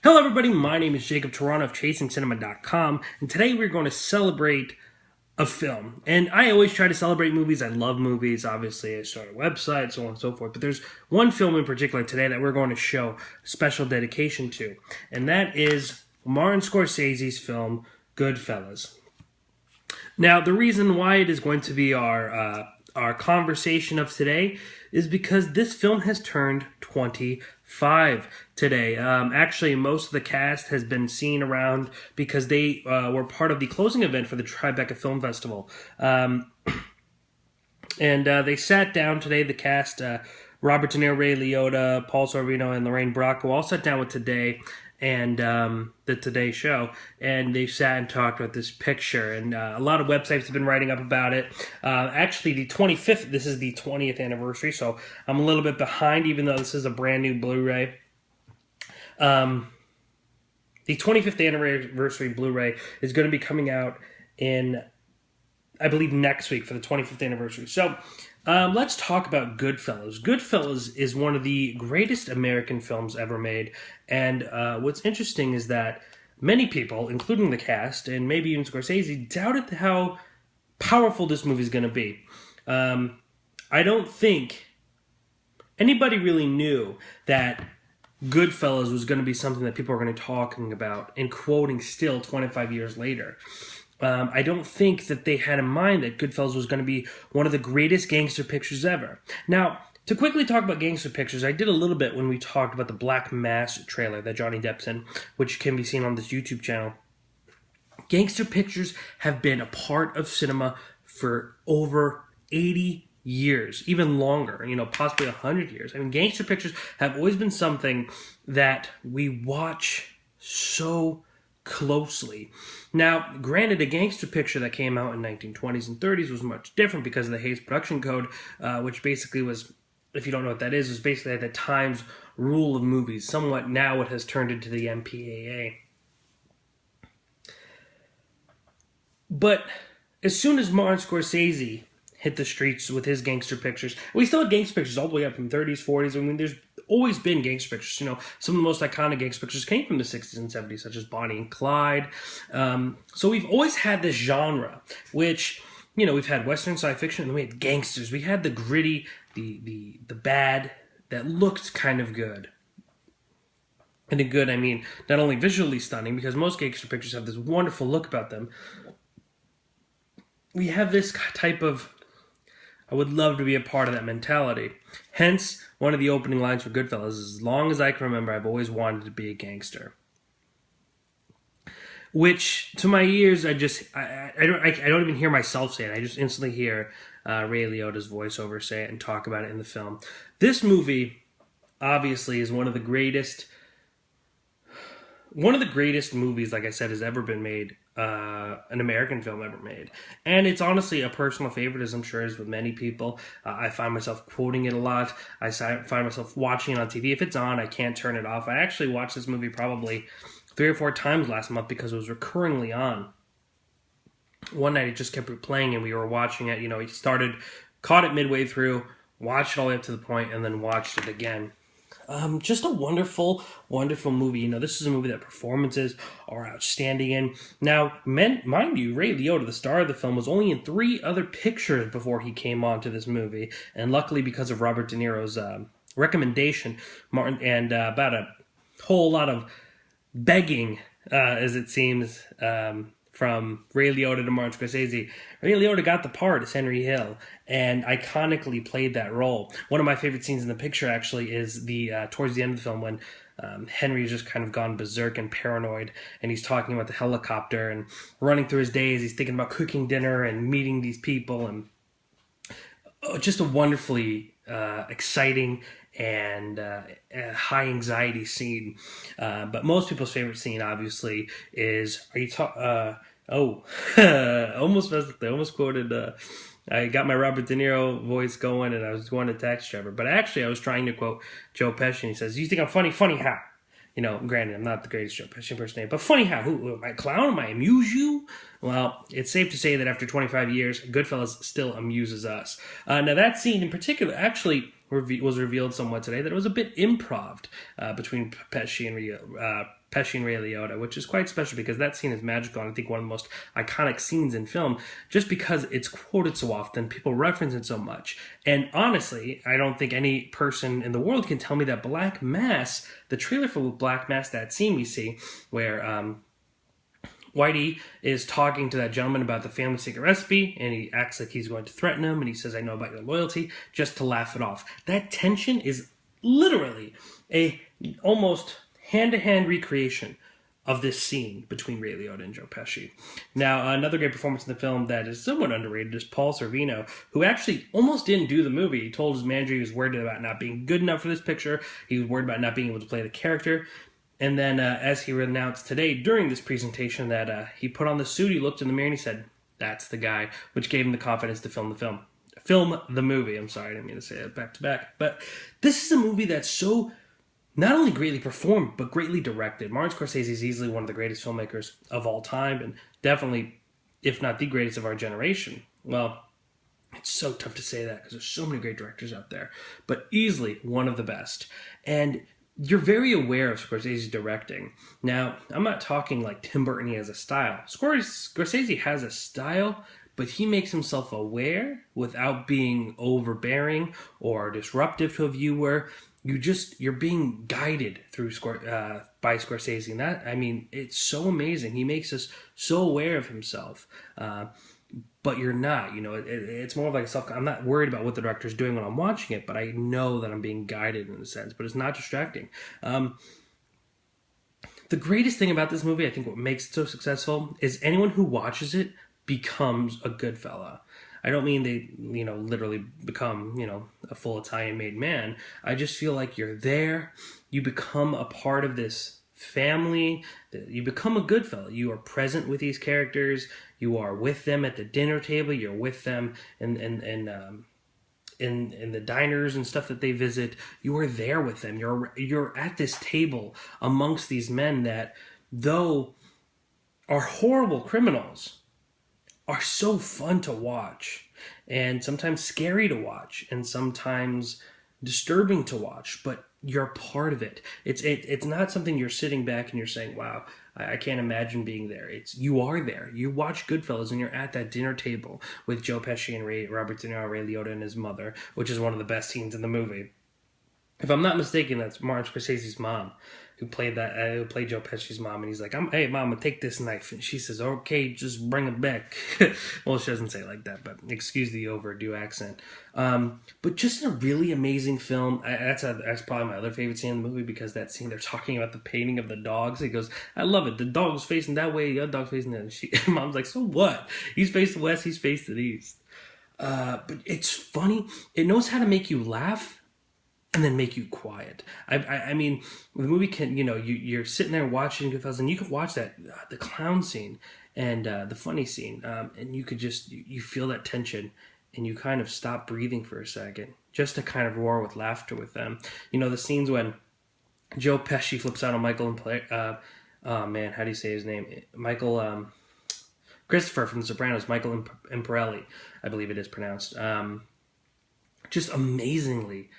Hello everybody, my name is Jacob Toronto of ChasingCinema.com, and today we're going to celebrate a film. And I always try to celebrate movies. I love movies. Obviously, I started a website, so on and so forth. But there's one film in particular today that we're going to show special dedication to, and that is Martin Scorsese's film, Goodfellas. Now, the reason why it is going to be our conversation of today is because this film has turned 25 today. Actually, most of the cast has been seen around because they were part of the closing event for the Tribeca Film Festival. And they sat down today, the cast, Robert De Niro, Ray Liotta, Paul Sorvino, and Lorraine Bracco all sat down with Today and the Today Show, and they sat and talked about this picture, and a lot of websites have been writing up about it. Actually, the 25th, this is the 20th anniversary, so I'm a little bit behind, even though this is a brand new Blu-ray. The 25th anniversary Blu-ray is going to be coming out in, I believe, next week for the 25th anniversary. So let's talk about Goodfellas. Goodfellas is one of the greatest American films ever made. And what's interesting is that many people, including the cast, and maybe even Scorsese, doubted how powerful this movie is going to be. I don't think anybody really knew that Goodfellas was going to be something that people were going to be talking about and quoting still 25 years later. I don't think that they had in mind that Goodfellas was going to be one of the greatest gangster pictures ever. Now, to quickly talk about gangster pictures, I did a little bit when we talked about the Black Mass trailer that Johnny Depp's in, which can be seen on this YouTube channel. Gangster pictures have been a part of cinema for over 80 years, even longer, possibly 100 years. I mean, gangster pictures have always been something that we watch so closely. Now, granted, a gangster picture that came out in 1920s and 30s was much different because of the Hays Production Code, which basically was, if you don't know what that is, was basically at the time's rule of movies. Somewhat now it has turned into the MPAA. But as soon as Martin Scorsese hit the streets with his gangster pictures, we still had gangster pictures all the way up from 30s, 40s. I mean, there's always been gangster pictures. Some of the most iconic gangster pictures came from the 60s and 70s, such as Bonnie and Clyde. So we've always had this genre, which, we've had Western science fiction, and then we had gangsters. We had the gritty, the bad, that looked kind of good. And in good, I mean, not only visually stunning, because most gangster pictures have this wonderful look about them. We have this type of, I would love to be a part of that mentality. Hence, one of the opening lines for Goodfellas is, as long as I can remember, I've always wanted to be a gangster. Which, to my ears, I don't even hear myself say it. I just instantly hear Ray Liotta's voiceover say it and talk about it in the film. This movie, obviously, is one of the greatest movies, like I said, has ever been made. An American film ever made. And it's honestly a personal favorite, as I'm sure is with many people. I find myself quoting it a lot. I find myself watching it on TV. If it's on, I can't turn it off. I actually watched this movie probably 3 or 4 times last month because it was recurringly on. One night it just kept replaying and we were watching it. He caught it midway through, watched it all the way up to the point, and then watched it again. Just a wonderful, wonderful movie. This is a movie that performances are outstanding in. Now, mind you, Ray Liotta, the star of the film, was only in 3 other pictures before he came on to this movie. And luckily, because of Robert De Niro's recommendation, Martin, and about a whole lot of begging, as it seems, from Ray Liotta to Martin Scorsese, Ray Liotta got the part as Henry Hill and iconically played that role. One of my favorite scenes in the picture, actually, is towards the end of the film when Henry has just kind of gone berserk and paranoid, and he's talking about the helicopter and running through his days. He's thinking about cooking dinner and meeting these people, and just a wonderfully exciting and high anxiety scene. But most people's favorite scene, obviously, is almost messed up. I almost quoted. I got my Robert De Niro voice going, and I was going to Taxi Driver. But actually, I was trying to quote Joe Pesci, and he says, "You think I'm funny? Funny how?" Granted, I'm not the greatest Joe Pesci impersonator, but funny how? Who am I, a clown? Am I amuse you? Well, it's safe to say that after 25 years, Goodfellas still amuses us. Now, that scene in particular, actually, was revealed somewhat today that it was a bit improv between Pesci and Ray Liotta, which is quite special because that scene is magical and I think one of the most iconic scenes in film just because it's quoted so often, people reference it so much. And honestly, I don't think any person in the world can tell me that Black Mass, the trailer for Black Mass, that scene we see where Whitey is talking to that gentleman about the family secret recipe, and he acts like he's going to threaten him, and he says, "I know about your loyalty," just to laugh it off. That tension is literally a almost hand-to-hand recreation of this scene between Ray Liotta and Joe Pesci. Now, another great performance in the film that is somewhat underrated is Paul Sorvino, who actually almost didn't do the movie. He told his manager he was worried about not being good enough for this picture. He was worried about not being able to play the character. And then, as he announced today during this presentation, that he put on the suit, he looked in the mirror and he said, "That's the guy," which gave him the confidence to film the movie. I'm sorry, I didn't mean to say it back to back. But this is a movie that's so not only greatly performed, but greatly directed. Martin Scorsese is easily one of the greatest filmmakers of all time, and definitely, if not the greatest of our generation. Well, it's so tough to say that because there's so many great directors out there, but easily one of the best. And you're very aware of Scorsese's directing. Now, I'm not talking like Tim Burton has a style. Scorsese has a style, but he makes himself aware without being overbearing or disruptive to a viewer. You're being guided through by Scorsese, and that, I mean, it's so amazing. He makes us so aware of himself. But you're not, it's more of like I'm not worried about what the director's doing when I'm watching it, but I know that I'm being guided in a sense, but it's not distracting. The greatest thing about this movie, I think what makes it so successful, is anyone who watches it becomes a good fella. I don't mean they, literally become, a full Italian-made man. I just feel like you're there. You become a part of this family. You become a good fella. You are present with these characters. You are with them at the dinner table. You're with them in the diners and stuff that they visit. You are there with them. You're at this table amongst these men that, though are horrible criminals, are so fun to watch, and sometimes scary to watch, and sometimes disturbing to watch, but you're part of it. It's not something you're sitting back and you're saying, "Wow, I can't imagine being there." You are there. You watch Goodfellas and you're at that dinner table with Joe Pesci and Robert De Niro, Ray Liotta, and his mother, which is one of the best scenes in the movie. If I'm not mistaken, that's Martin Scorsese's mom who played Joe Pesci's mom, and he's like, "Hey, Mama, take this knife," and she says, "Okay, just bring it back." Well, she doesn't say it like that, but excuse the overdue accent. But just a really amazing film. That's probably my other favorite scene in the movie, because that scene they're talking about the painting of the dogs. He goes, "I love it. The dog's facing that way, the other dog's facing that." And Mom's like, "So what? He's facing west, he's facing east." But it's funny. It knows how to make you laugh and then make you quiet. I mean, the movie can, you're sitting there watching Goodfellas, and you could watch that, the clown scene and the funny scene, and you could just, you feel that tension, and you kind of stop breathing for a second, just to kind of roar with laughter with them. The scenes when Joe Pesci flips out on Michael oh man, how do you say his name? Michael, Christopher from The Sopranos, Michael Imperioli, I believe it is pronounced. Just amazingly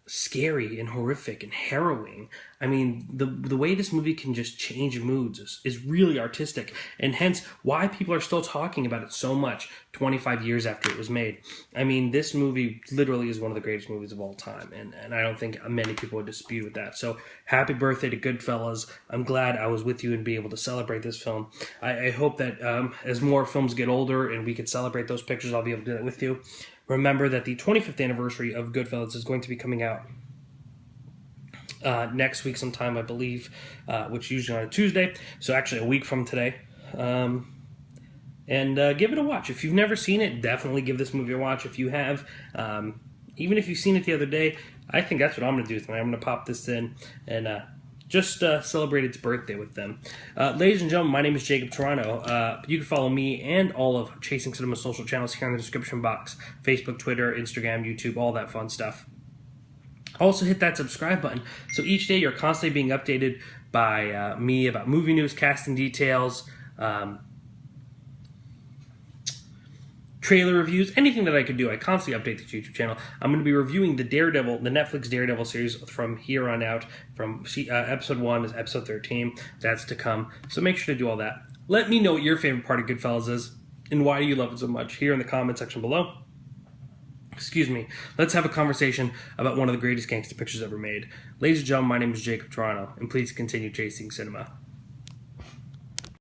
scary and horrific and harrowing. I mean, the way this movie can just change moods is really artistic, and hence why people are still talking about it so much 25 years after it was made. I mean, this movie literally is one of the greatest movies of all time, and I don't think many people would dispute with that. So happy birthday to Goodfellas. I'm glad I was with you and be able to celebrate this film. I hope that as more films get older and we could celebrate those pictures, I'll be able to do that with you. Remember that the 25th anniversary of Goodfellas is going to be coming out next week sometime, I believe, which is usually on a Tuesday, so actually a week from today. And give it a watch. If you've never seen it, definitely give this movie a watch. If you have, even if you've seen it the other day, I think that's what I'm going to do tonight. I'm going to pop this in and just celebrate its birthday with them. Ladies and gentlemen, my name is Jacob Toronto. You can follow me and all of Chasing Cinema's social channels here in the description box. Facebook, Twitter, Instagram, YouTube, all that fun stuff. Also hit that subscribe button, so each day you're constantly being updated by me about movie news, casting details, trailer reviews, anything that I could do. I constantly update this YouTube channel. I'm going to be reviewing the Netflix Daredevil series from here on out, from episode 1 to episode 13. That's to come. So make sure to do all that. Let me know what your favorite part of Goodfellas is and why you love it so much here in the comment section below. Excuse me. Let's have a conversation about one of the greatest gangster pictures ever made. Ladies and gentlemen, my name is Jacob Toronto, and please continue chasing cinema.